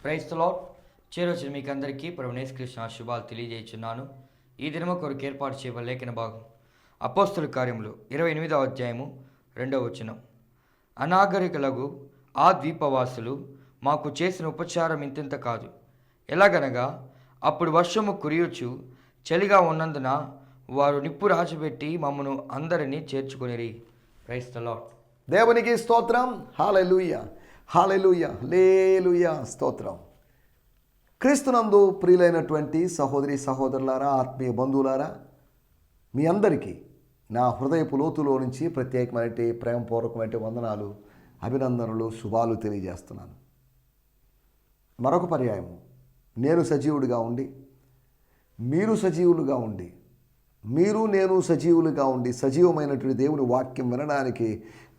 Praise the lord. చేరొచ్చిన మీకు అందరికీ ప్రభువైన యేసుక్రీస్తు శుభాలు తెలియజేస్తున్నాను. ఈ దినము కొరకు ఏర్పాటు చేయబడిన లేఖన భాగం అపోస్తలుల కార్యములు 28వ అధ్యాయము 2వ వచనం. అనాగరికులకు ఆ ద్వీపవాసులు మాకు చేసిన ఉపచారం ఇంతింత కాదు. ఎలాగనగా అప్పుడు వర్షము కురియుచు చలిగా ఉన్నందున వారు నిప్పు రాజబెట్టి మమ్మను అందరినీ చేర్చుకొనిరి. Praise the lord. దేవునికి స్తోత్రం. హల్లెలూయా, హల్లెలూయా, హల్లెలూయా, స్తోత్రం. క్రీస్తునందు ప్రియులైనటువంటి సహోదరి సహోదరులారా, ఆత్మీయ బంధువులారా, మీ అందరికీ నా హృదయపు లోతులో నుంచి ప్రత్యేకమైన ప్రేమపూర్వకమైన వందనాలు, అభినందనలు, శుభాలు తెలియజేస్తున్నాను. మరొక పర్యాయం, నేను సజీవుడిగా ఉండి మీరు సజీవులుగా ఉండి మీరు నేను సజీవులుగా ఉండి సజీవమైనటువంటి దేవుని వాక్యం వినడానికి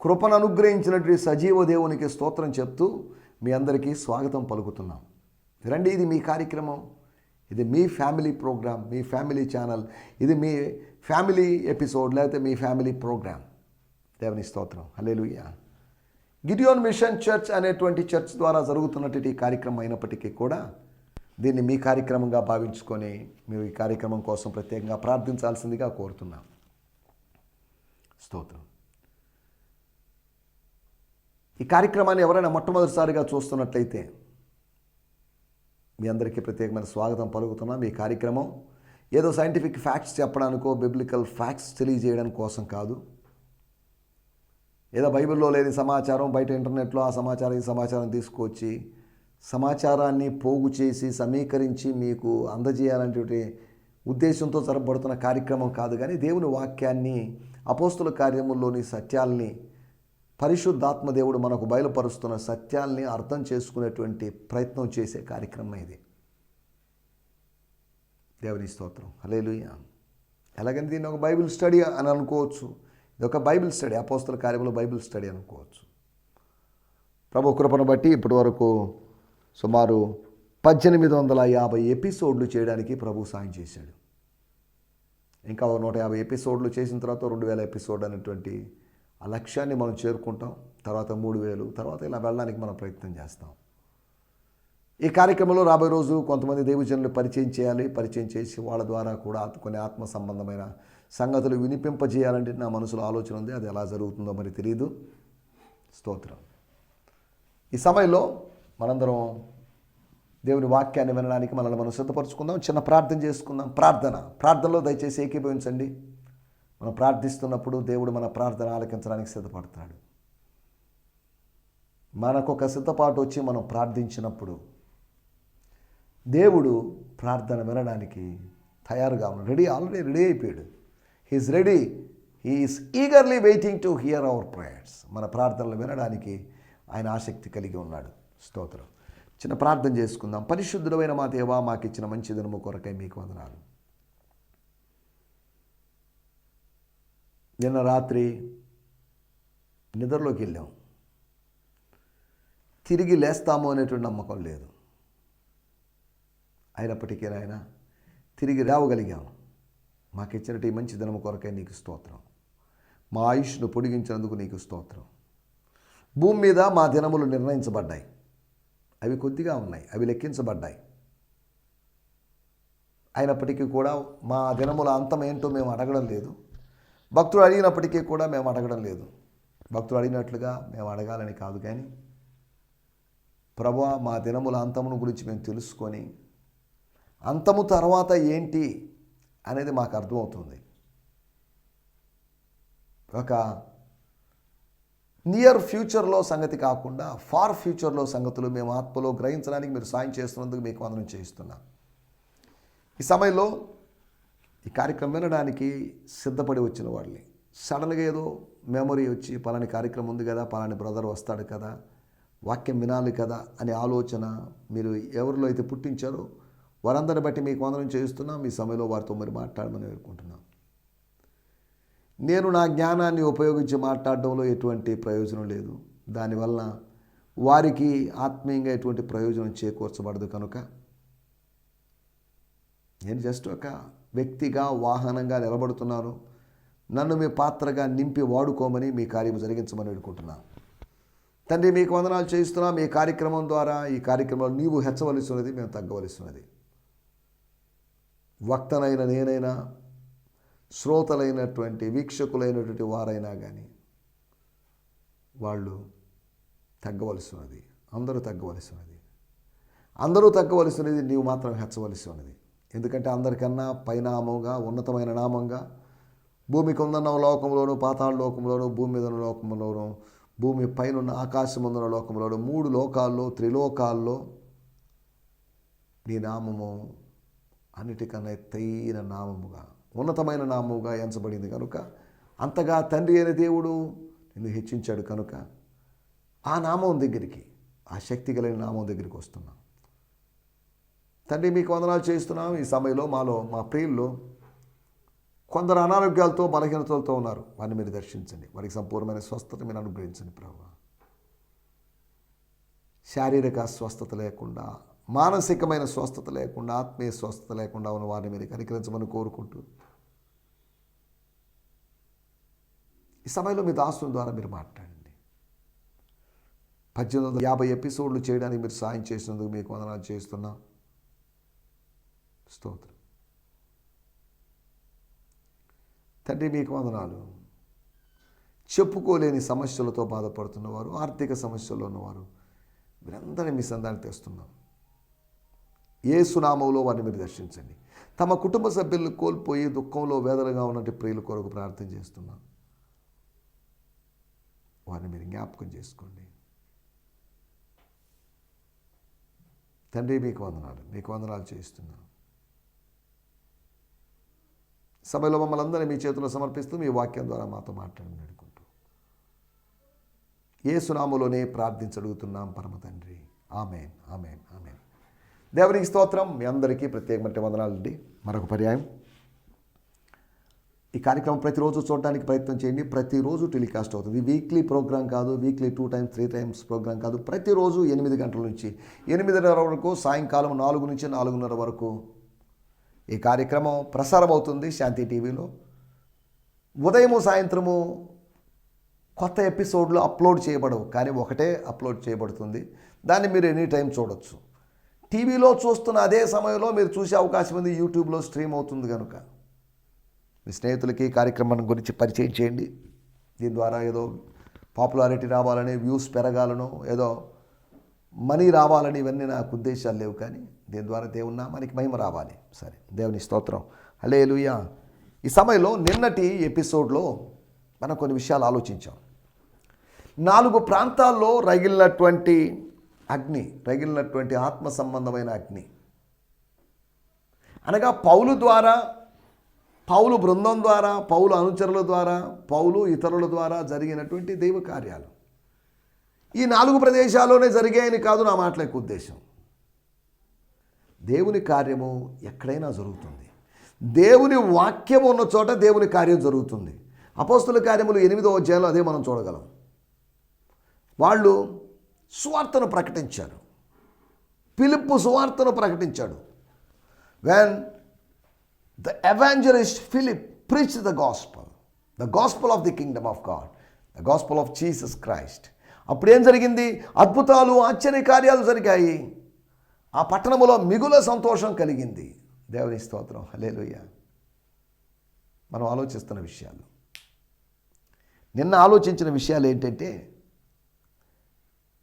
కృపను అనుగ్రహించినటువంటి సజీవ దేవునికి స్తోత్రం చెప్తూ మీ అందరికీ స్వాగతం పలుకుతున్నాం. రండి, ఇది మీ కార్యక్రమం, ఇది మీ ఫ్యామిలీ ప్రోగ్రామ్, మీ ఫ్యామిలీ ఛానల్, ఇది మీ ఫ్యామిలీ ఎపిసోడ్, లేకపోతే మీ ఫ్యామిలీ ప్రోగ్రామ్. దేవుని స్తోత్రం. హల్లెలూయా. గిడియోన్ మిషన్ చర్చ్ అనేటువంటి చర్చ్ ద్వారా జరుగుతున్నటువంటి ఈ కార్యక్రమం అయినప్పటికీ కూడా దీన్ని మీ కార్యక్రమంగా భావించుకొని మీరు ఈ కార్యక్రమం కోసం ప్రత్యేకంగా ప్రార్థించాల్సిందిగా కోరుతున్నాం. స్తోత్రం. ఈ కార్యక్రమాన్ని ఎవరైనా మొట్టమొదటిసారిగా చూస్తున్నట్లయితే మీ అందరికీ ప్రత్యేకమైన స్వాగతం పలుకుతున్నాం. ఈ కార్యక్రమం ఏదో సైంటిఫిక్ ఫ్యాక్ట్స్ చెప్పడానికో బిబ్లికల్ ఫ్యాక్ట్స్ తెలియజేయడం కోసం కాదు. ఏదో బైబిల్లో లేని సమాచారం బయట ఇంటర్నెట్లో ఆ సమాచారం ఈ సమాచారం తీసుకొచ్చి సమాచారాన్ని పోగు చేసి సమీకరించి మీకు అందజేయాలనేటువంటి ఉద్దేశంతో జరపబడుతున్న కార్యక్రమం కాదు. కానీ దేవుని వాక్యాన్ని, అపోస్తుల కార్యముల్లోని సత్యాల్ని, పరిశుద్ధాత్మ దేవుడు మనకు బయలుపరుస్తున్న సత్యాల్ని అర్థం చేసుకునేటువంటి ప్రయత్నం చేసే కార్యక్రమం ఇది. దేవుని స్తోత్రం. హల్లెలూయా. ఎలాగని దీన్ని ఒక బైబిల్ స్టడీ అని అనుకోవచ్చు. ఇది ఒక బైబిల్ స్టడీ, అపోస్తల కార్యములో బైబిల్ స్టడీ అనుకోవచ్చు. ప్రభు కృపను బట్టి ఇప్పటి వరకు సుమారు 1850 ఎపిసోడ్లు చేయడానికి ప్రభు సాయం చేశాడు. ఇంకా 150 ఎపిసోడ్లు చేసిన తర్వాత 2000 ఎపిసోడ్ అనేటువంటి ఆ లక్ష్యాన్ని మనం చేరుకుంటాం. తర్వాత 3000, తర్వాత ఇలా వెళ్ళడానికి మనం ప్రయత్నం చేస్తాం. ఈ కార్యక్రమంలో రాబోయే రోజు కొంతమంది దైవజనులు పరిచయం చేయాలి. పరిచయం చేసి వాళ్ళ ద్వారా కూడా కొన్ని ఆత్మ సంబంధమైన సంగతులు వినిపింపజేయాలంటే నా మనసులో ఆలోచన ఉంది. అది ఎలా జరుగుతుందో మరి తెలియదు. స్తోత్రం. ఈ సమయంలో మనందరం దేవుని వాక్యాన్ని వినడానికి మనల్ని మనం సిద్ధపరచుకుందాం. చిన్న ప్రార్థన చేసుకుందాం. ప్రార్థనలో దయచేసి ఏకీభవించండి. మనం ప్రార్థిస్తున్నప్పుడు దేవుడు మన ప్రార్థన ఆలకించడానికి సిద్ధపడతాడు. మనకు ఒక సిద్ధపాటు వచ్చి మనం ప్రార్థించినప్పుడు దేవుడు ప్రార్థన వినడానికి తయారుగా ఉన్నాడు. ఆల్రెడీ రెడీ అయిపోయాడు. He is ready. He is eagerly waiting to hear our prayers. మన ప్రార్థనలు వినడానికి ఆయన ఆసక్తి కలిగి ఉన్నాడు. స్తోత్రం. చిన్న ప్రార్థన చేసుకుందాం. పరిశుద్ధుడైన మా దేవా, మాకు ఇచ్చిన మంచి దినము కొరకై మీకు వందనాలు. నిన్న రాత్రి నిద్రలోకి వెళ్ళాం. తిరిగి లేస్తాము అనేటువంటి నమ్మకం లేదు. అయినప్పటికీ ఆయన తిరిగి రావగలిగాం. మాకు ఇచ్చినట్టు ఈ మంచి దినము కొరకై నీకు స్తోత్రం. మా ఆయుష్ను పొడిగించినందుకు నీకు స్తోత్రం. భూమి మీద మా దినములు నిర్ణయించబడ్డాయి. అవి కొద్దిగా ఉన్నాయి, అవి లెక్కించబడ్డాయి. అయినప్పటికీ కూడా మా దినముల అంతం ఏంటో మేము అడగడం లేదు. భక్తుడు అడిగినప్పటికీ కూడా మేము అడగడం లేదు. భక్తుడు అడిగినట్లుగా మేము అడగాలని కాదు, కానీ ప్రభువా, మా దినముల అంతమును గురించి మేము తెలుసుకొని అంతము తర్వాత ఏంటి అనేది మాకు అర్థమవుతుంది. ఒక నియర్ ఫ్యూచర్లో సంగతి కాకుండా ఫార్ ఫ్యూచర్లో సంగతులు మేము ఆత్మలో గ్రహించడానికి మీరు సాయం చేస్తున్నందుకు మీకు వందనం చేయిస్తున్నాం. ఈ సమయంలో ఈ కార్యక్రమం వినడానికి సిద్ధపడి వచ్చిన వాళ్ళని సడన్గా ఏదో మెమొరీ వచ్చి పలాని కార్యక్రమం ఉంది కదా, పలాని బ్రదర్ వస్తాడు కదా, వాక్యం వినాలి కదా అనే ఆలోచన మీరు ఎవరిలో అయితే పుట్టించారో వారందరిని బట్టి మీకు వందనం చేయిస్తున్నాం. ఈ సమయంలో వారితో మరి మాట్లాడమని వేడుకుంటున్నాం. నేను నా జ్ఞానాన్ని ఉపయోగించి మాట్లాడడంలో ఎటువంటి ప్రయోజనం లేదు. దానివల్ల వారికి ఆత్మీయంగా ఎటువంటి ప్రయోజనం చేకూర్చబడదు. కనుక నేను జస్ట్ ఒక వ్యక్తిగా, వాహనంగా నిలబడుతున్నాను. నన్ను మీ పాత్రగా నింపి వాడుకోమని మీ కార్యం జరిగించమని వేడుకుంటున్నాను. తండ్రి మీకు వందనాలు చేయిస్తున్నాం. ఈ కార్యక్రమం ద్వారా ఈ కార్యక్రమంలో నీవు హెచ్చవలసి ఉన్నది, మేము తగ్గవలసి ఉన్నది. వక్తనైన నేనైనా, శ్రోతలైనటువంటి వీక్షకులైనటువంటి వారైనా కానీ వాళ్ళు తగ్గవలసి ఉన్నది. అందరూ తగ్గవలసి ఉన్నది. అందరూ తగ్గవలసి ఉన్నది, నీవు మాత్రం హెచ్చవలసి ఉన్నది. ఎందుకంటే అందరికన్నా పైనామంగా, ఉన్నతమైన నామంగా, భూమికి ఉందన్న లోకంలోను, పాతాళ లోకంలోను, భూమి మీద ఉన్న లోకంలోను, భూమి పైన ఆకాశం ఉందన్న లోకంలోను, 3 లోకాల్లో, త్రిలోకాల్లో నీ నామము అన్నిటికన్నా ఎత్తైన నామముగా, ఉన్నతమైన నామముగా ఎంచబడింది కనుక, అంతగా తండ్రి అయిన దేవుడు నిన్ను హెచ్చించాడు కనుక ఆ నామం దగ్గరికి, ఆ శక్తి కలిగిన నామం దగ్గరికి వస్తున్నాం. తండ్రి మీకు వందనాలు చేస్తున్నాం. ఈ సమయంలో మా ప్రియుల్లో కొందరు అనారోగ్యాలతో, బలహీనతలతో ఉన్నారు. వారిని మీరు దర్శించండి. వారికి సంపూర్ణమైన స్వస్థత మీరు అనుగ్రహించండి ప్రభువా. శారీరక స్వస్థత లేకుండా, మానసికమైన స్వస్థత లేకుండా, ఆత్మీయ స్వస్థత లేకుండా ఉన్న వారిని మీరు కనికరించమని కోరుకుంటూ, ఈ సమయంలో మీ దాసుల ద్వారా మీరు మాట్లాడండి. 1850 ఎపిసోడ్లు చేయడానికి మీరు సాయం చేసినందుకు మీకు వందనాలు చేస్తున్నాం. స్తోత్రం తండ్రి, మీకు వందనాలు. చెప్పుకోలేని సమస్యలతో బాధపడుతున్నవారు, ఆర్థిక సమస్యల్లో ఉన్నవారు మీరందరినీ మీ సందానికి తెస్తున్నాం. యేసు నామములో వారిని మీరు దర్శించండి. తమ కుటుంబ సభ్యులను కోల్పోయి దుఃఖంలో, వేదనగా ఉన్నట్టు ప్రియుల కొరకు ప్రార్థన చేస్తున్నాం. వారిని మీరు జ్ఞాపకం చేసుకోండి. తండ్రి మీకు వందనాలు, మీకు వందనాలు చేస్తున్నాం. సభలో మమ్మల్ని అందరినీ మీ చేతిలో సమర్పిస్తూ మీ వాక్యం ద్వారా మాతో మాట్లాడమని అడుగుకుంటూ యేసు నామములోనే ప్రార్థించడుగుతున్నాం పరమ తండ్రి. ఆమేన్, ఆమేన్, ఆమేన్. దేవునికి స్తోత్రం. మీ అందరికీ ప్రత్యేకమైన వందనాలండి. మరొక పర్యాయం ఈ కార్యక్రమం ప్రతిరోజు చూడడానికి ప్రయత్నం చేయండి. ప్రతిరోజు టెలికాస్ట్ అవుతుంది. వీక్లీ ప్రోగ్రాం కాదు, వీక్లీ 2 times 3 times ప్రోగ్రాం కాదు. ప్రతిరోజు 8 గంటల నుంచి 8:30 వరకు, సాయంకాలం 4 నుంచి 4:30 వరకు ఈ కార్యక్రమం ప్రసారం అవుతుంది శాంతి టీవీలో. ఉదయము, సాయంత్రము కొత్త ఎపిసోడ్లు అప్లోడ్ చేయబడవు, కానీ ఒకటే అప్లోడ్ చేయబడుతుంది. దాన్ని మీరు ఎనీ టైం చూడొచ్చు. టీవీలో చూస్తున్న అదే సమయంలో మీరు చూసే అవకాశం ఉంది. యూట్యూబ్లో స్ట్రీమ్ అవుతుంది కనుక మీ స్నేహితులకి కార్యక్రమం గురించి పరిచయం చేయండి. దీని ద్వారా ఏదో పాపులారిటీ రావాలని, వ్యూస్ పెరగాలనో, ఏదో మనీ రావాలని ఇవన్నీ నాకు ఉద్దేశాలు లేవు. కానీ దీని ద్వారా దేవుని నామానికి మహిమ రావాలి. సరే, దేవుని స్తోత్రం. హల్లెలూయా. ఈ సమయంలో నిన్నటి ఎపిసోడ్లో మనం కొన్ని విషయాలు ఆలోచించాం. 4 ప్రాంతాల్లో రగిలినటువంటి అగ్ని, రగిలినటువంటి ఆత్మ సంబంధమైన అగ్ని అనగా పౌలు ద్వారా, పౌలు బృందం ద్వారా, పౌలు అనుచరుల ద్వారా, పౌలు ఇతరుల ద్వారా జరిగినటువంటి దైవ కార్యాలు ఈ 4 ప్రదేశాల్లోనే జరిగాయని కాదు నా మాటలకు ఉద్దేశం. దేవుని కార్యము ఎక్కడైనా జరుగుతుంది. దేవుని వాక్యం ఉన్న చోట దేవుని కార్యం జరుగుతుంది. అపోస్తుల కార్యములు 8వ అధ్యాయంలో అదే మనం చూడగలం. వాళ్ళు సువార్తను ప్రకటించారు. ఫిలిప్పు సువార్తను ప్రకటించాడు. When the evangelist Philip preached the gospel of the kingdom of God, the gospel of Jesus Christ. అప్పుడేం జరిగింది? అద్భుతాలు, ఆశ్చర్య కార్యాలు జరిగాయి. ఆ పట్టణములో మిగుల సంతోషం కలిగింది. దేవుని స్తోత్రం. హల్లెలూయా. మనం ఆలోచిస్తున్న విషయాలు, నిన్న ఆలోచించిన విషయాలు ఏంటంటే,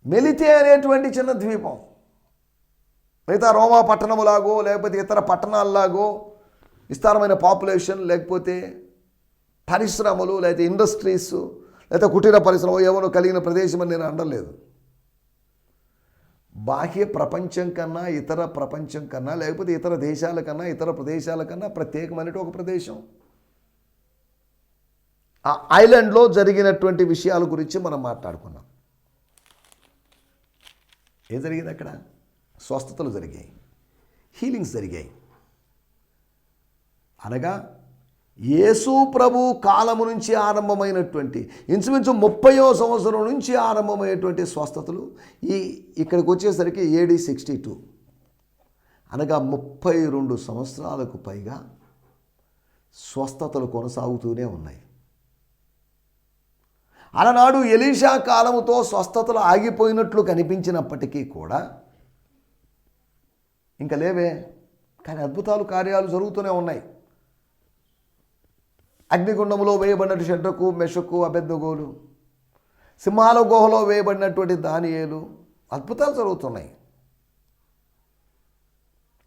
మెలితే అనేటువంటి చిన్న ద్వీపం మిగతా రోమా పట్టణములాగో, లేకపోతే ఇతర పట్టణాల్లాగో విస్తారమైన పాపులేషన్, లేకపోతే పరిశ్రమలు, లేకపోతే ఇండస్ట్రీస్, లేకపోతే కుటీర పరిశ్రమ ఏమో కలిగిన ప్రదేశం అని నేను అనలేదు. బాహ్య ప్రపంచం కన్నా, ఇతర ప్రపంచం కన్నా, లేకపోతే ఇతర దేశాల కన్నా, ఇతర ప్రదేశాల కన్నా ప్రత్యేకమైన ఒక ప్రదేశం. ఆ ఐలాండ్లో జరిగినటువంటి విషయాల గురించి మనం మాట్లాడుకున్నాం. ఏం జరిగింది అక్కడ? స్వస్థతలు జరిగాయి, హీలింగ్స్ జరిగాయి. అనగా యేసు ప్రభు కాలము నుంచి ఆరంభమైనటువంటి, ఇంచుమించు 30వ సంవత్సరం నుంచి ఆరంభమయ్యేటువంటి స్వస్థతలు ఇక్కడికి వచ్చేసరికి AD 62, అనగా 32 సంవత్సరాలకు పైగా స్వస్థతలు కొనసాగుతూనే ఉన్నాయి. అలనాడు ఎలీషా కాలముతో స్వస్థతలు ఆగిపోయినట్లు కనిపించినప్పటికీ కూడా ఇంకా లేవే, కానీ అద్భుతాలు కార్యాలు జరుగుతూనే ఉన్నాయి. అగ్నిగుండంలో వేయబడినట్టు షడ్రకు మెషకు అబెద్నెగోలు, సింహాల గుహలో వేయబడినటువంటి దానియేలు, అద్భుతాలు జరుగుతున్నాయి.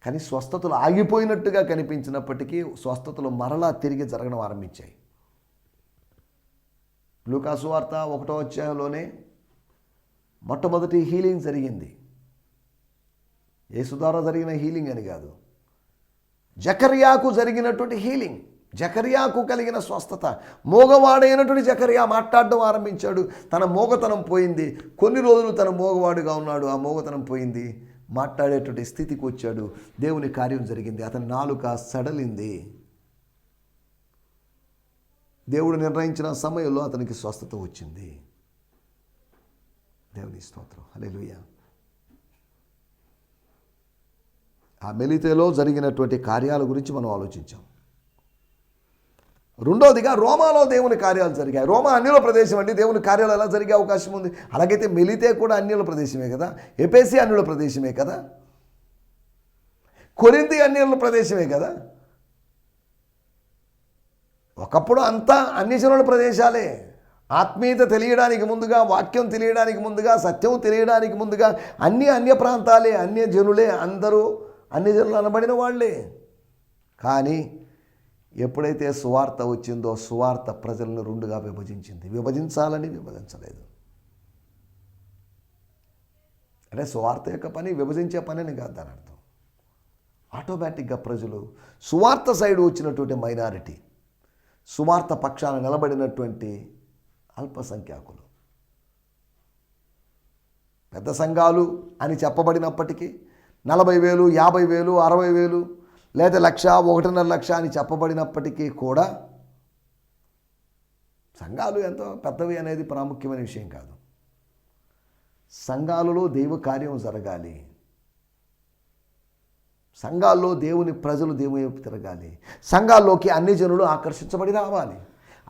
కానీ స్వస్థతలు ఆగిపోయినట్టుగా కనిపించినప్పటికీ స్వస్థతలు మరలా తిరిగి జరగడం ఆరంభించాయి. లూకా సువార్త 1వ అధ్యాయంలోనే మొట్టమొదటి హీలింగ్ జరిగింది. యేసు ద్వారా జరిగిన హీలింగ్ అని కాదు, జకర్యాకు జరిగినటువంటి హీలింగ్, జకర్యాకు కలిగిన స్వస్థత. మోగవాడైనటువంటి జకర్యా మాట్లాడడం ఆరంభించాడు. తన మోగతనం పోయింది. కొన్ని రోజులు తన మోగవాడుగా ఉన్నాడు, ఆ మోగతనం పోయింది. మాట్లాడేటువంటి స్థితికి వచ్చాడు. దేవుని కార్యం జరిగింది. అతని నాలుక సడలింది. దేవుడు నిర్ణయించిన సమయంలో అతనికి స్వస్థత వచ్చింది. దేవుని స్తోత్రం, హల్లెలూయా. ఆ మెలితేలో జరిగినటువంటి కార్యాల గురించి మనం ఆలోచించాం. రెండోదిగా రోమాలో దేవుని కార్యాలు జరిగాయి. రోమా అన్యుల ప్రదేశం అండి. దేవుని కార్యాలు ఎలా జరిగే అవకాశం ఉంది? అలాగైతే మెలితే కూడా అన్యుల ప్రదేశమే కదా, ఎఫెసీ అన్యుల ప్రదేశమే కదా, కొరింథీ అన్యుల ప్రదేశమే కదా. ఒకప్పుడు అంతా అన్ని జనుల ప్రదేశాలే. ఆత్మీయత తెలియడానికి ముందుగా, వాక్యం తెలియడానికి ముందుగా, సత్యం తెలియడానికి ముందుగా అన్ని అన్య ప్రాంతాలే, అన్య జనులే, అందరూ అన్ని జనులు అనబడిన వాళ్ళే. కానీ ఎప్పుడైతే సువార్త వచ్చిందో సువార్త ప్రజలను రెండుగా విభజించింది. విభజించాలని విభజించలేదు. అంటే సువార్త యొక్క పని విభజించే పని అని కాదు దాని అర్థం. ఆటోమేటిక్గా ప్రజలు సువార్త సైడ్ వచ్చినటువంటి మైనారిటీ, సువార్త పక్షాన నిలబడినటువంటి అల్పసంఖ్యాకులు, పెద్ద సంఘాలు అని చెప్పబడినప్పటికీ 40,000, 50,000, 60,000 లేదా 1,00,000, 1.5 లక్ష అని చెప్పబడినప్పటికీ కూడా సంఘాలు ఎంతో పెద్దవి అనేది ప్రాముఖ్యమైన విషయం కాదు. సంఘాలలో దైవ కార్యం జరగాలి. సంఘాల్లో దేవుని ప్రజలు దేవుని వైపు తిరగాలి. సంఘాల్లోకి అన్ని జనులు ఆకర్షించబడి రావాలి.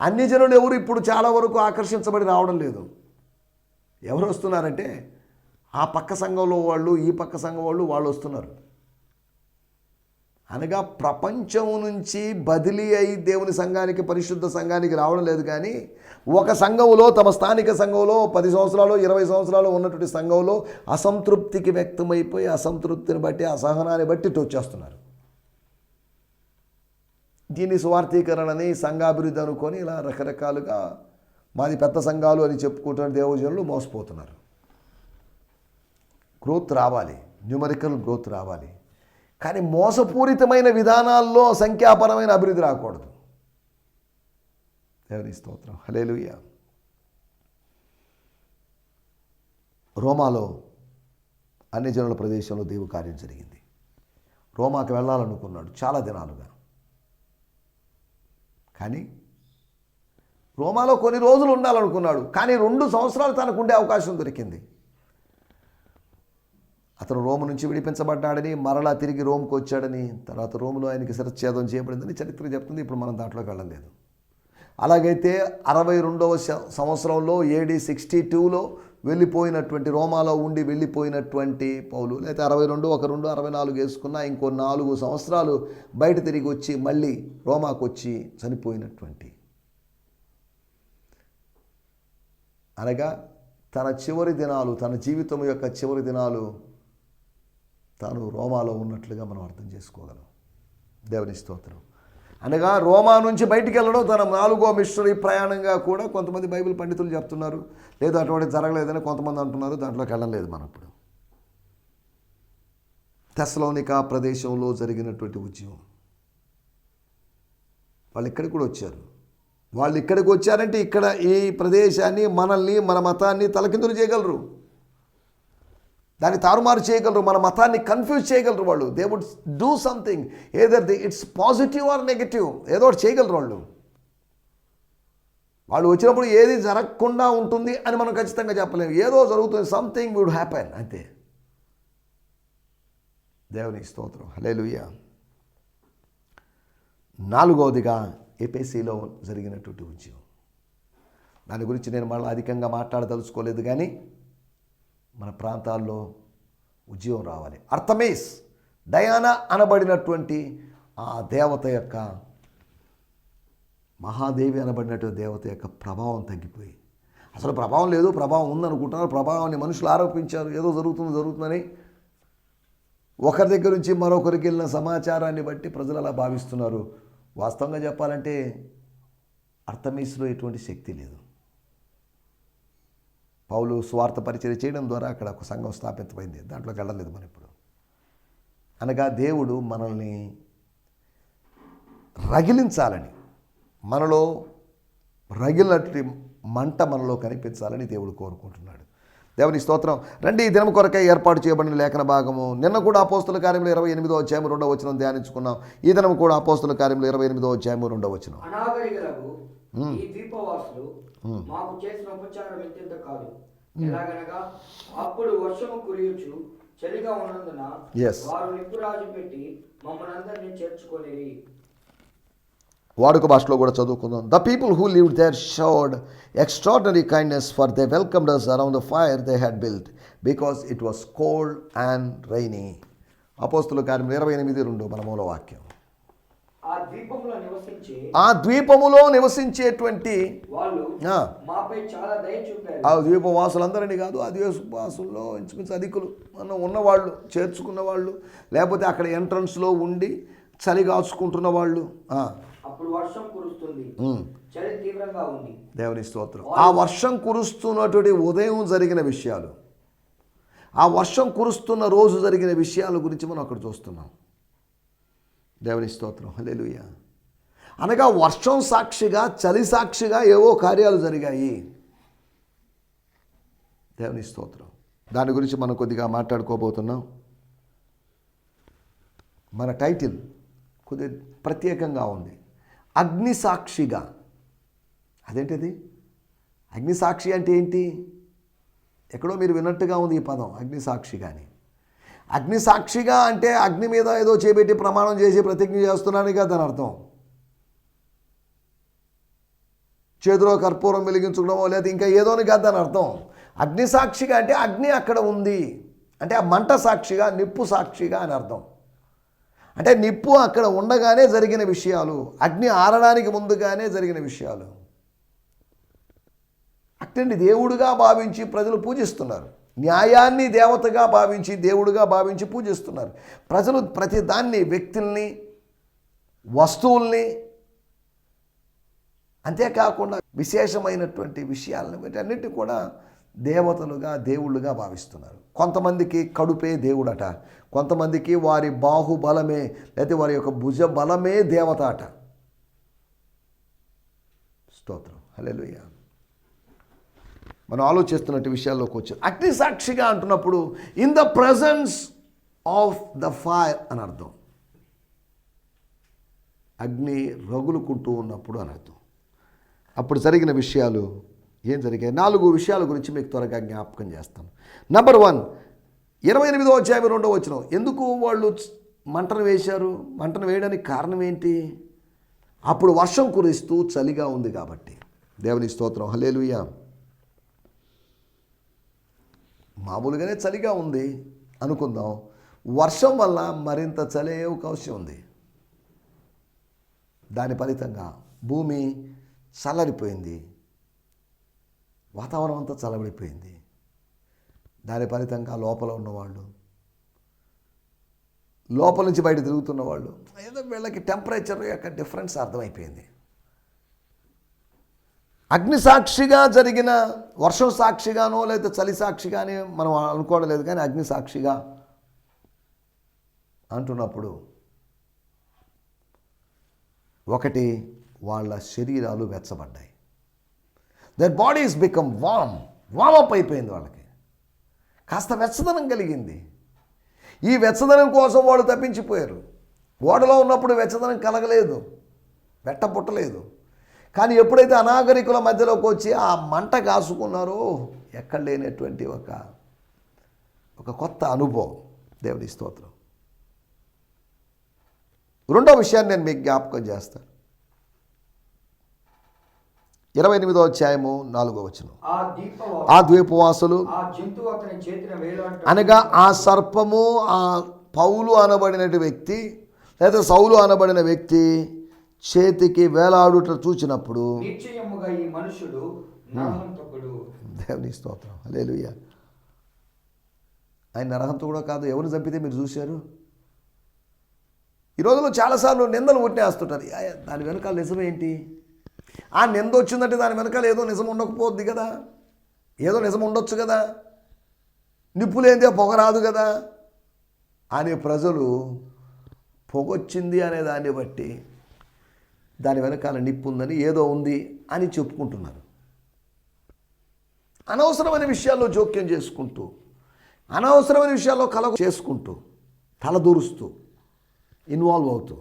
అన్ని జనులు ఎవరు ఇప్పుడు చాలా వరకు ఆకర్షించబడి రావడం లేదు. ఎవరు వస్తున్నారంటే ఆ పక్క సంఘంలో వాళ్ళు, ఈ పక్క సంఘం వాళ్ళు వస్తున్నారు. అనగా ప్రపంచం నుంచి బదిలీ అయి దేవుని సంఘానికి, పరిశుద్ధ సంఘానికి రావడం లేదు. కానీ ఒక సంఘంలో, తమ స్థానిక సంఘంలో 10 సంవత్సరాలు 20 సంవత్సరాలు ఉన్నటువంటి సంఘంలో అసంతృప్తికి వ్యక్తమైపోయి, అసంతృప్తిని బట్టి, అసహనాన్ని బట్టి ఇటు వచ్చేస్తున్నారు. దీన్ని సువార్థీకరణని, సంఘాభివృద్ధి అనుకొని ఇలా రకరకాలుగా మాది పెద్ద సంఘాలు అని చెప్పుకుంటున్న దేవజనులు మోసపోతున్నారు. గ్రోత్ రావాలి, న్యూమరికల్ గ్రోత్ రావాలి. కానీ మోసపూరితమైన విధానాల్లో సంఖ్యాపరమైన అభివృద్ధి రాకూడదు. దేవుని స్తోత్రం, హల్లెలూయా. రోమాలో అన్ని జనుల ప్రదేశంలో దేవు కార్యం జరిగింది. రోమాకి వెళ్ళాలనుకున్నాడు చాలా దినాలుగా. కానీ రోమాలో కొన్ని రోజులు ఉండాలనుకున్నాడు. కానీ 2 సంవత్సరాలు తనకు ఉండే అవకాశం దొరికింది. అతను రోము నుంచి విడిపించబడ్డాడని, మరలా తిరిగి రోమ్కి వచ్చాడని, తర్వాత రోములో ఆయనకి శిరచ్ఛేదం చేయబడిందని చరిత్ర చెప్తుంది. ఇప్పుడు మనం దాంట్లోకి వెళ్ళలేదు. అలాగైతే 62వ సంవత్సరంలో AD 62లో వెళ్ళిపోయినటువంటి, రోమాలో ఉండి వెళ్ళిపోయినటువంటి పౌలు, లేకపోతే 62, 2, 64 వేసుకున్నా ఇంకో 4 సంవత్సరాలు బయట తిరిగి వచ్చి మళ్ళీ రోమాకు వచ్చి చనిపోయినటువంటి, అనగా తన చివరి దినాలు, తన జీవితం యొక్క చివరి దినాలు తాను రోమాలో ఉన్నట్లుగా మనం అర్థం చేసుకోగలం. దేవుని స్తోత్రం. అనగా రోమా నుంచి బయటికి వెళ్ళడం తన 4వ మిషనరీ ప్రయాణంగా కూడా కొంతమంది బైబిల్ పండితులు చెప్తున్నారు. లేదు అటువంటి జరగలేదని కొంతమంది అంటున్నారు. దాంట్లోకి వెళ్ళలేదు మనం ఇప్పుడు. తెస్సలోనికా ప్రదేశంలో జరిగినటువంటి ఉద్యమం, వాళ్ళు ఇక్కడికి కూడా వచ్చారు. వాళ్ళు ఇక్కడికి వచ్చారంటే ఇక్కడ ఈ ప్రదేశాన్ని, మనల్ని, మన మతాన్ని తలకిందులు చేయగలరు, దాన్ని తారుమారు చేయగలరు, మన మతాన్ని కన్ఫ్యూజ్ చేయగలరు. వాళ్ళు they would do something, either it's positive or negative, ఏదో ఒకటి చేయగలరు. వాళ్ళు వచ్చినప్పుడు ఏది జరగకుండా ఉంటుంది అని మనం ఖచ్చితంగా చెప్పలేము. ఏదో జరుగుతుంది, సంథింగ్ వుడ్ హ్యాపెన్, అంతే. దేవుని స్తోత్రం, హల్లెలూయా. 4వదిగా ఎఫెసీలో జరిగినటువంటి ఉద్యమం. దాని గురించి నేను మళ్ళీ అధికంగా మాట్లాడదలుచుకోలేదు, కానీ మన ప్రాంతాల్లో ఉద్యోగం రావాలి. అర్తమీస్, డయానా అనబడినటువంటి ఆ దేవత యొక్క, మహాదేవి అనబడినటువంటి దేవత యొక్క ప్రభావం తగ్గిపోయి, అసలు ప్రభావం లేదు, ప్రభావం ఉందనుకుంటున్నారు, ప్రభావాన్ని మనుషులు ఆరోపించారు, ఏదో జరుగుతుందని. ఒకరి దగ్గర నుంచి మరొకరికి వెళ్ళిన సమాచారాన్ని బట్టి ప్రజలు అలా భావిస్తున్నారు. వాస్తవంగా చెప్పాలంటే అర్తమీస్లో ఎటువంటి శక్తి లేదు. పౌలు స్వార్థ పరిచర్య చేయడం ద్వారా అక్కడ ఒక సంఘం స్థాపితమైంది, దాంట్లోకి వెళ్ళలేదు మనం ఇప్పుడు. అనగా దేవుడు మనల్ని రగిలించాలని, మనలో రగిలినటువంటి మంట మనలో కనిపించాలని దేవుడు కోరుకుంటున్నాడు. దేవుని స్తోత్రం. రండి, ఈ దినం కొరకై ఏర్పాటు చేయబడిన లేఖన భాగము. నిన్న కూడా అపోస్తుల కార్యములు 28వ అధ్యాయం 2వ వచనం ధ్యానించుకున్నాం. ఈ దినం కూడా అపోస్తుల కార్యములు 28వ అధ్యాయం 2వ వచనం. అనాగరికులకు ఈ ద్వీపవాసులు మాకు చేసిన ఉపచారం ఇంత కాదు. ఎలాగనగా అప్పుడు వర్షము కురియుచు చలిగా ఉన్నందున వారు నిప్పురాజు పెట్టి మమ్మల్ని అందరినీ చేర్చుకొనిరి. వాడుక భాషలో కూడా చదువుకుందాం. The people who lived there showed extraordinary kindness for they welcomed us around the fire they had built because it was cold and rainy. అపోస్తుల కార్యములు 28:2 మన మూల వాక్యం. ఆ ద్వీపములో నివసించేటువంటి వాళ్ళు మాపై చాలా దయ చూపారు. ఆ ద్వీపవాసులందరినీ కాదు, ఆ ద్వీపవాసుల్లో ఇంచుమించు అధికులు ఉన్నవాళ్ళు, చేర్చుకున్న వాళ్ళు, లేకపోతే అక్కడ ఎంట్రన్స్లో ఉండి చలి కాచుకుంటున్న వాళ్ళు. అప్పుడు వర్షం కురుస్తుంది, చలి తీవ్రంగా ఉంది. దేవుని స్తోత్రం. ఆ వర్షం కురుస్తున్నటువంటి ఉదయం జరిగిన విషయాలు, ఆ వర్షం కురుస్తున్న రోజు జరిగిన విషయాల గురించి మనం అక్కడ చూస్తున్నాం. దేవుని స్తోత్రం. హల్లెలూయా. అనగా వర్షం సాక్షిగా, చలి సాక్షిగా ఏవో కార్యాలు జరిగాయి. దేవుని స్తోత్రం. దాని గురించి మనం కొద్దిగా మాట్లాడుకోబోతున్నాం. మన టైటిల్ కొద్దిగా ప్రత్యేకంగా ఉంది, అగ్నిసాక్షిగా. అదేంటిది? అగ్నిసాక్షి అంటే ఏంటి? ఎక్కడో మీరు విన్నట్టుగా ఉంది ఈ పదం, అగ్నిసాక్షిగా అని. అగ్నిసాక్షిగా అంటే అగ్ని మీద ఏదో చేపెట్టి ప్రమాణం చేసి ప్రతిజ్ఞ చేస్తున్నాను కదా దాని అర్థం. చేతిలో కర్పూరం వెలిగించుకోవడమో లేదా ఇంకా ఏదోని కాదు దాని అర్థం. అగ్నిసాక్షిగా అంటే అగ్ని అక్కడ ఉంది అంటే ఆ మంట సాక్షిగా, నిప్పు సాక్షిగా అని అర్థం. అంటే నిప్పు అక్కడ ఉండగానే జరిగిన విషయాలు, అగ్ని ఆరడానికి ముందుగానే జరిగిన విషయాలు. అగ్నిని దేవుడుగా భావించి ప్రజలు పూజిస్తున్నారు. న్యాయాన్ని దేవతగా భావించి, దేవుడుగా భావించి పూజిస్తున్నారు ప్రజలు. ప్రతి దాన్ని, వ్యక్తుల్ని, వస్తువుల్ని, అంతేకాకుండా విశేషమైనటువంటి విషయాలను వీటన్నిటి కూడా దేవతలుగా, దేవుళ్ళుగా భావిస్తున్నారు. కొంతమందికి కడుపే దేవుడట, కొంతమందికి వారి బాహుబలమే లేదా వారి యొక్క భుజ బలమే దేవత అట. స్తోత్రం. హల్లెలూయా. మనం ఆలోచిస్తున్నట్టు విషయాల్లోకి వచ్చారు. అగ్ని సాక్షిగా అంటున్నప్పుడు in the presence of the fire అని అర్థం. అగ్ని రగులుకుంటూ ఉన్నప్పుడు అని అర్థం. అప్పుడు జరిగిన విషయాలు ఏం జరిగాయి? 4 విషయాల గురించి మీకు త్వరగా జ్ఞాపకం చేస్తాను. నంబర్ 1, 28వ అధ్యాయం 2వ వచనం. ఎందుకు వాళ్ళు మంటను వేశారు? మంటను వేయడానికి కారణం ఏంటి? అప్పుడు వర్షం కురిస్తూ చలిగా ఉంది కాబట్టి. దేవుని స్తోత్రం. హల్లెలూయా. మామూలుగానే చలిగా ఉంది అనుకుందాం, వర్షం వల్ల మరింత చలి అయ్యే అవకాశం ఉంది. దాని ఫలితంగా భూమి చల్లడిపోయింది, వాతావరణం అంతా చల్లబడిపోయింది. దాని ఫలితంగా లోపల ఉన్నవాళ్ళు, లోపల నుంచి బయట తిరుగుతున్న వాళ్ళు, ఏదో వీళ్ళకి టెంపరేచర్ యొక్క డిఫరెన్స్ అర్థమైపోయింది. అగ్ని సాక్షిగా జరిగిన, వర్షం సాక్షిగానో లేదా చలి సాక్షిగానే మనం అనుకోవడం లేదు, కానీ అగ్ని సాక్షిగా అంటున్నప్పుడు ఒకటి, వాళ్ళ శరీరాలు వెచ్చబడ్డాయి. దర్ బాడీస్ బికమ్ వామప్ అయిపోయింది. వాళ్ళకి కాస్త వెచ్చదనం కలిగింది. ఈ వెచ్చదనం కోసం వాళ్ళు తప్పించిపోయారు. ఓడలో ఉన్నప్పుడు వెచ్చదనం కలగలేదు, వెట్ట పుట్టలేదు. కానీ ఎప్పుడైతే అనాగరికుల మధ్యలోకి వచ్చి ఆ మంట కాసుకున్నారో ఎక్కడ లేనటువంటి ఒక కొత్త అనుభవం. దేవుని స్తోత్రం. 2వ విషయాన్ని నేను మీకు జ్ఞాపకం చేస్తాను. 28వ అధ్యాయము 4వ వచనం. ఆ ఆ ద్వీపవాసులు ఆ జంతువు అతని చేతిన వేలాడటం అనగా ఆ సర్పము ఆ పౌలు అనబడిన వ్యక్తి లేదా సౌలు అనబడిన వ్యక్తి చేతికి వేలాడుట చూచినప్పుడు నిశ్చయముగా ఈ మనుషుడు నరహంతకుడు. దేవుని స్తోత్రం, హల్లెలూయా. ఆయన నరహంతకుడో కాదు, ఎవరు చంపితే మీరు చూశారు? ఈ రోజుల్లో చాలాసార్లు నిందలు కొట్టేస్తుంటారు. దాని వెనకాల నిజం ఏంటి? ఆ నింద వచ్చిందంటే దాని వెనకాల ఏదో నిజం ఉండకపోద్ది కదా, ఏదో నిజం ఉండొచ్చు కదా, నిప్పు లేనిదే పొగ రాదు కదా అని ప్రజలు పొగొచ్చింది అనే దాన్ని బట్టి దాని వెనకాల నిప్పు ఉందని, ఏదో ఉంది అని చెప్పుకుంటున్నారు. అనవసరమైన విషయాల్లో జోక్యం చేసుకుంటూ, అనవసరమైన విషయాల్లో కలగ చేసుకుంటూ, తలదూరుస్తూ, ఇన్వాల్వ్ అవుతూ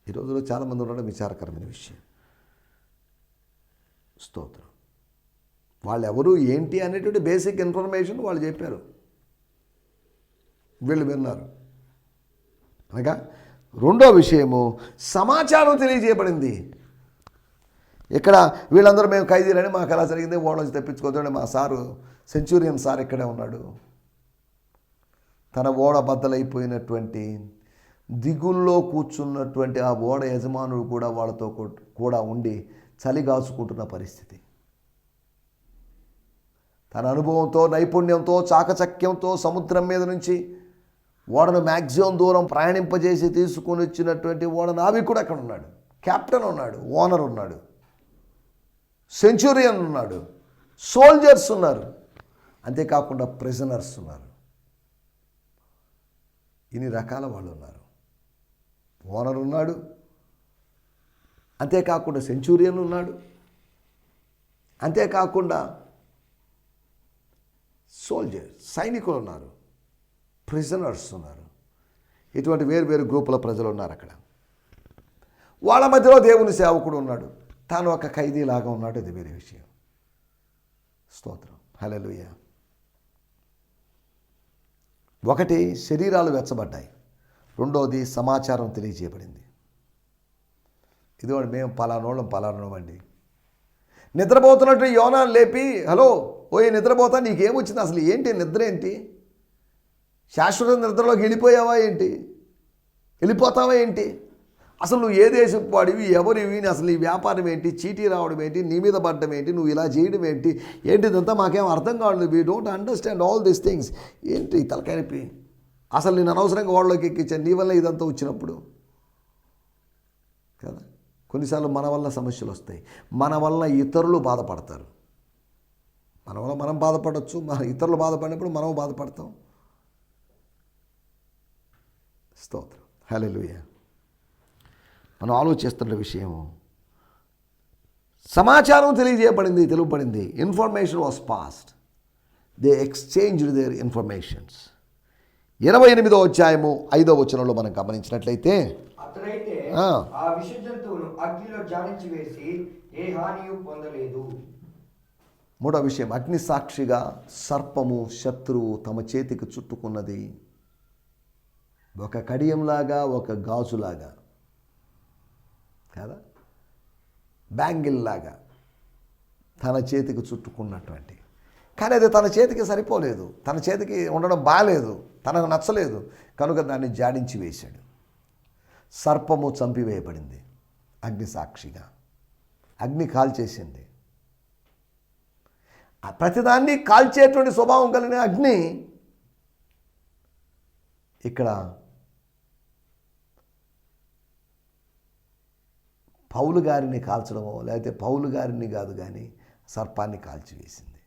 ఈ రోజుల్లో చాలామంది ఉండడం విచారకరమైన విషయం. స్తోత్రం. వాళ్ళు ఎవరు ఏంటి అనేటువంటి బేసిక్ ఇన్ఫర్మేషన్ వాళ్ళు చెప్పారు, వీళ్ళు విన్నారు. అనగా రెండో విషయము సమాచారం తెలియజేయబడింది. ఇక్కడ వీళ్ళందరూ మేము ఖైదీలని, మాకు ఎలా జరిగింది, ఓడ నుంచి తెప్పించుకోవద్దు. మా సారు సెంచూరియన్ సార్ ఇక్కడే ఉన్నాడు. తన ఓడ బద్దలైపోయినటువంటి దిగుల్లో కూర్చున్నటువంటి ఆ ఓడ యజమానుడు కూడా వాళ్ళతో కూడా ఉండి చలిగాచుకుంటున్న పరిస్థితి. తన అనుభవంతో, నైపుణ్యంతో, చాకచక్యంతో సముద్రం మీద నుంచి ఓడను మ్యాక్సిమం దూరం ప్రయాణింపజేసి తీసుకొని వచ్చినటువంటి ఓడ నావికుడు అక్కడ ఉన్నాడు, కెప్టెన్ ఉన్నాడు, ఓనర్ ఉన్నాడు, సెంచురియన్ ఉన్నాడు, సోల్జర్స్ ఉన్నారు, అంతేకాకుండా ప్రిజనర్స్ ఉన్నారు. ఇన్ని రకాల వాళ్ళు ఉన్నారు. ఓనర్ ఉన్నాడు, అంతేకాకుండా సెంచురియన్ ఉన్నాడు, అంతేకాకుండా సోల్జర్ సైనికులు ఉన్నారు, ప్రిజనర్స్ ఉన్నారు. ఇటువంటి వేరు గ్రూపుల ప్రజలు ఉన్నారు అక్కడ. వాళ్ళ మధ్యలో దేవుని సేవకుడు ఉన్నాడు, తాను ఒక ఖైదీలాగా ఉన్నాడు. ఇది వేరే విషయం. స్తోత్రం, హల్లెలూయా. ఒకటి, శరీరాలు వెచ్చబడ్డాయి. రెండోది, సమాచారం తెలియజేయబడింది. ఇదిగోండి, మేము పలానోళ్ళం. నిద్రపోతున్నట్టు యోనాను లేపి, హలో ఓయ్ నిద్రపోతా, నీకేమొచ్చింది, అసలు ఏంటి నిద్ర ఏంటి, శాశ్వత నిద్రలోకి వెళ్ళిపోయావా ఏంటి, వెళ్ళిపోతావా ఏంటి, అసలు నువ్వు ఏ దేశపు వాడివి, ఎవరివి, అసలు ఈ వ్యాపారం ఏంటి, చీటీ రావడం ఏంటి, నీ మీద పడ్డం ఏంటి, నువ్వు ఇలా చేయడం ఏంటి, ఇదంతా మాకేం అర్థం కావట్లేదు, we don't understand all these things. ఏంటి తలకాయనిపి, అసలు నేను అనవసరంగా వాళ్ళలోకి ఎక్కించాను, నీ వల్ల ఇదంతా వచ్చినప్పుడు కదా. కొన్నిసార్లు మన వల్ల సమస్యలు వస్తాయి, మన వల్ల ఇతరులు బాధపడతారు. మన వల్ల మనం బాధపడవచ్చు, మన ఇతరులు బాధపడినప్పుడు మనం బాధపడతాం. స్తోత్రం, హల్లెలూయా. మనం ఆలోచిస్తున్న విషయము సమాచారం తెలియజేయబడింది, తెలుపబడింది. Information was passed, they exchanged their informations. 28వ అధ్యాయము 5వ వచనంలో మనం గమనించినట్లయితే, అతడైతే ఆ విష జంతువును అగ్నిలో జాడించి వేసి ఏ హానియు పొందలేదు. మూడో విషయం, అగ్ని సాక్షిగా సర్పము, శత్రువు తమ చేతికి చుట్టుకున్నది. ఒక కడియంలాగా, ఒక గాజులాగా కదా, బ్యాంగిల్ లాగా తన చేతికి చుట్టుకున్నటువంటి. కానీ అది తన చేతికి సరిపోలేదు, తన చేతికి ఉండడం బాలేదు, తనకు నచ్చలేదు, కనుక దాన్ని జాడించి వేశాడు. సర్పము చంపివేయబడింది అగ్ని సాక్షిగా. అగ్ని కాల్చేసింది. ప్రతిదాన్ని కాల్చేటువంటి స్వభావం కలిగిన అగ్ని ఇక్కడ పౌలు గారిని కాల్చడమో, లేకపోతే పౌలు గారిని కాదు కానీ సర్పాన్ని కాల్చివేసింది.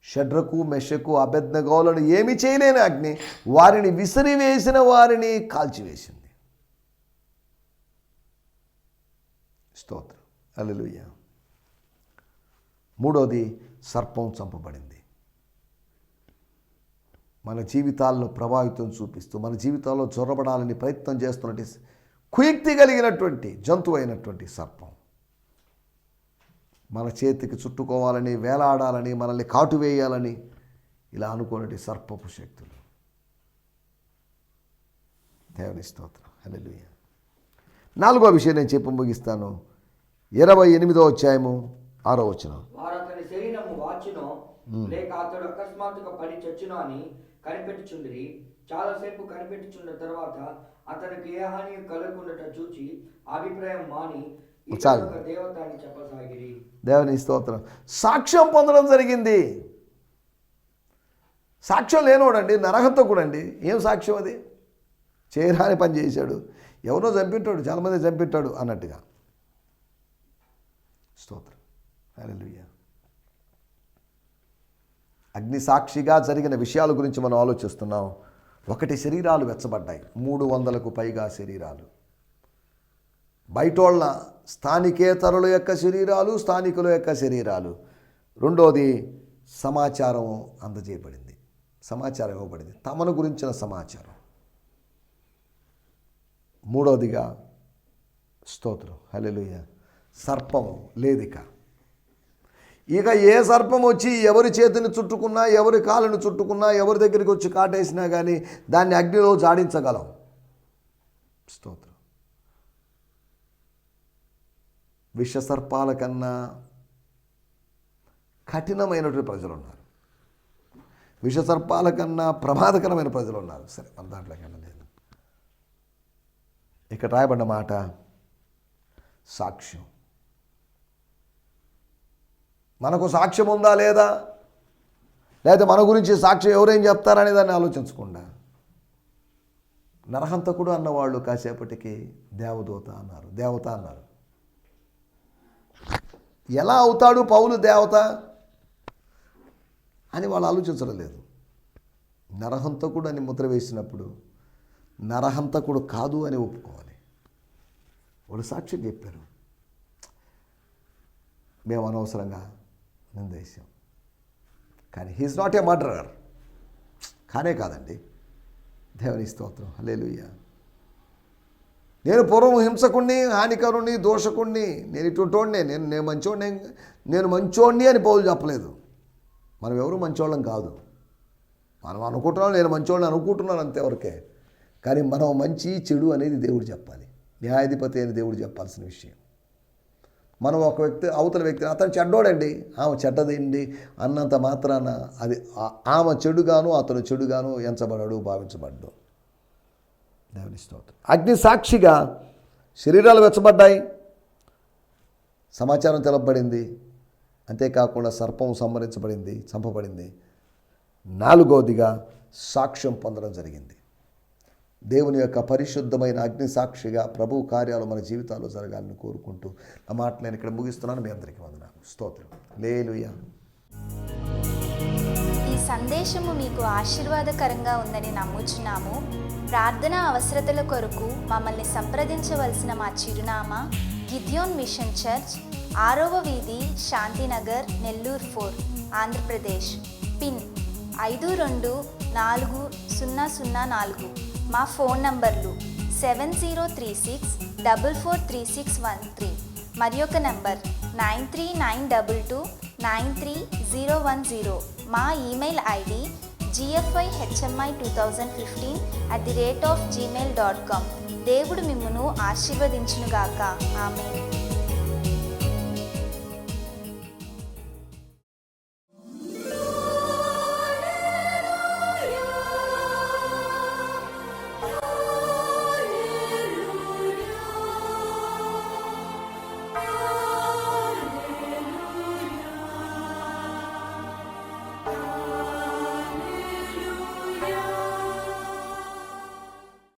షడ్రకు, మెషకు, అబేద్నెగోలను ఏమి చేయలేని అగ్ని వారిని విసిరివేసిన వారిని కాల్చివేసింది. స్తోత్రం, హల్లెలూయా. మూడోది, సర్పం చంపబడింది. మన జీవితాలను ప్రభావితం చూపిస్తూ, మన జీవితాల్లో చొరబడాలని ప్రయత్నం చేస్తున్నట్టు కుయుక్తి కలిగినటువంటి జంతువు అయినటువంటి సర్పం మన చేతికి చుట్టుకోవాలని, వేలాడాలని, మనల్ని కాటువేయాలని ఇలా అనుకున్నటి సర్పపు శక్తులు. దేవుని స్తోత్రం, హల్లెలూయా. 4వ విషయం నేను చెప్పి ముగిస్తాను. 28వ అధ్యాయము 6వ వచనం. వారు అతని శరీరము వాచునో లేక అతడు అకస్మాత్తుగా పడి చచ్చునో అని కనిపెట్టుచుండిరి. చాలాసేపు కనిపెట్టుచున్న తర్వాత అతనికి ఏ హాని కలగకుండా చూచి అభిప్రాయం మాని చాలు. దేవత అని చెప్పసాగిరి. దేవుని స్తోత్రం. సాక్ష్యం పొందడం జరిగింది. సాక్ష్యం లేనోడండి నరహంతకుడు అండి. ఏం సాక్ష్యం అది? చేయరాని పని చేశాడు, ఎవరో చంపింటాడు, చాలామంది చంపింటాడు అన్నట్టుగా. స్తోత్రం. హల్లెలూయా. అగ్ని సాక్షిగా జరిగిన విషయాల గురించి మనం ఆలోచిస్తున్నాం. 1 శరీరాలు వెచ్చబడ్డాయి, 300కు పైగా శరీరాలు. బయటోళ్ళ స్థానికేతరుల యొక్క శరీరాలు, స్థానికుల యొక్క శరీరాలు. రెండోది సమాచారం అందజేయబడింది, సమాచారం ఇవ్వబడింది, తమను గురించిన సమాచారం. మూడోదిగా స్తోత్రం హల్లెలూయా, సర్పము లేదిక. ఇక ఏ సర్పం వచ్చి ఎవరి చేతిని చుట్టుకున్నా, ఎవరి కాళ్ళను చుట్టుకున్నా, ఎవరి దగ్గరికి వచ్చి కాటేసినా కానీ దాన్ని అగ్నిలో జాడించగలం. స్తోత్రం. విషసర్పాల కన్నా కఠినమైనటువంటి ప్రజలు ఉన్నారు, విషసర్పాల కన్నా ప్రమాదకరమైన ప్రజలు ఉన్నారు. సరే, మన దాంట్లోకి వెళ్ళలేదు. ఇక్కడ రాయబడిన మాట సాక్ష్యం. మనకు సాక్ష్యం ఉందా లేదా, లేదా మన గురించి సాక్ష్యం ఎవరేం చెప్తారనే దాన్ని ఆలోచించకుండా నరహంతకుడు అన్నవాళ్ళు కాసేపటికి దేవదూత అన్నారు, దేవత అన్నారు. ఎలా అవుతాడు పౌలు దేవత అని వాళ్ళు ఆలోచించడం లేదు. నరహంతకుడు అని ముద్ర వేసినప్పుడు నరహంతకుడు కాదు అని ఒప్పుకోవాలి. వాళ్ళు సాక్ష్యం చెప్పారు, మేము అనవసరంగా నిందేశాం, కానీ హీఈస్ నాట్ ఏ మర్డరర్. కానే కాదండి. దేవుని స్తోత్రం హల్లెలూయా. నేను పూర్వం హింసకుణ్ణి, హానికరుణ్ణి, దోషకుణ్ణి, నేను ఇటువంటివాడినే, నేను మంచోడిని అని పౌలు చెప్పలేదు. మనం ఎవరు మంచోళ్ళం కాదు. మనం అనుకుంటున్నాం, నేను మంచోళ్ళని అనుకుంటున్నాను అంతేవరకే. కానీ మనం మంచి చెడు అనేది దేవుడు చెప్పాలి, న్యాయాధిపతి అని దేవుడు చెప్పాల్సిన విషయం. మనం ఒక వ్యక్తి అవతల వ్యక్తి అతను చెడ్డోడండి, ఆమె చెడ్డదండి అన్నంత మాత్రాన అది ఆమె చెడుగాను అతను చెడుగాను ఎంచబడడు, భావించబడ్డు. దేవుని స్తోత్రం. అగ్ని సాక్షిగా శరీరాలు వెచ్చబడ్డాయి, సమాచారం తెలపబడింది. అంతేకాకుండా సర్పం సంహరించబడింది, చంపబడింది. 4వదిగా సాక్ష్యం పొందడం జరిగింది. దేవుని యొక్క పరిశుద్ధమైన అగ్ని సాక్షిగా ప్రభు కార్యాలు మన జీవితాల్లో జరగాలని కోరుకుంటూ ఆ మాట నేను ఇక్కడ ముగిస్తున్నాను. మీ అందరికీ వందనాలు. స్తోత్రం. హల్లెలూయా. ఈ సందేశము మీకు ఆశీర్వాదకరంగా ఉందని నమ్ముచున్నాము. ప్రార్థన అవసరతల కొరకు మమ్మల్ని సంప్రదించవలసిన మా చిరునామా గిద్యోన్ మిషన్ చర్చ్, 6వ వీధి, శాంతినగర్, నెల్లూరు 4, ఆంధ్రప్రదేశ్. పిన్ 524004. మా ఫోన్ నంబర్లు 7036443613 మరి ఒక నంబర్ 9392293010. మా ఈమెయిల్ ఐడి gfihmi2015@gmail.com. దేవుడు మిమ్మును ఆశీర్వదించునుగాక. ఆమేన్.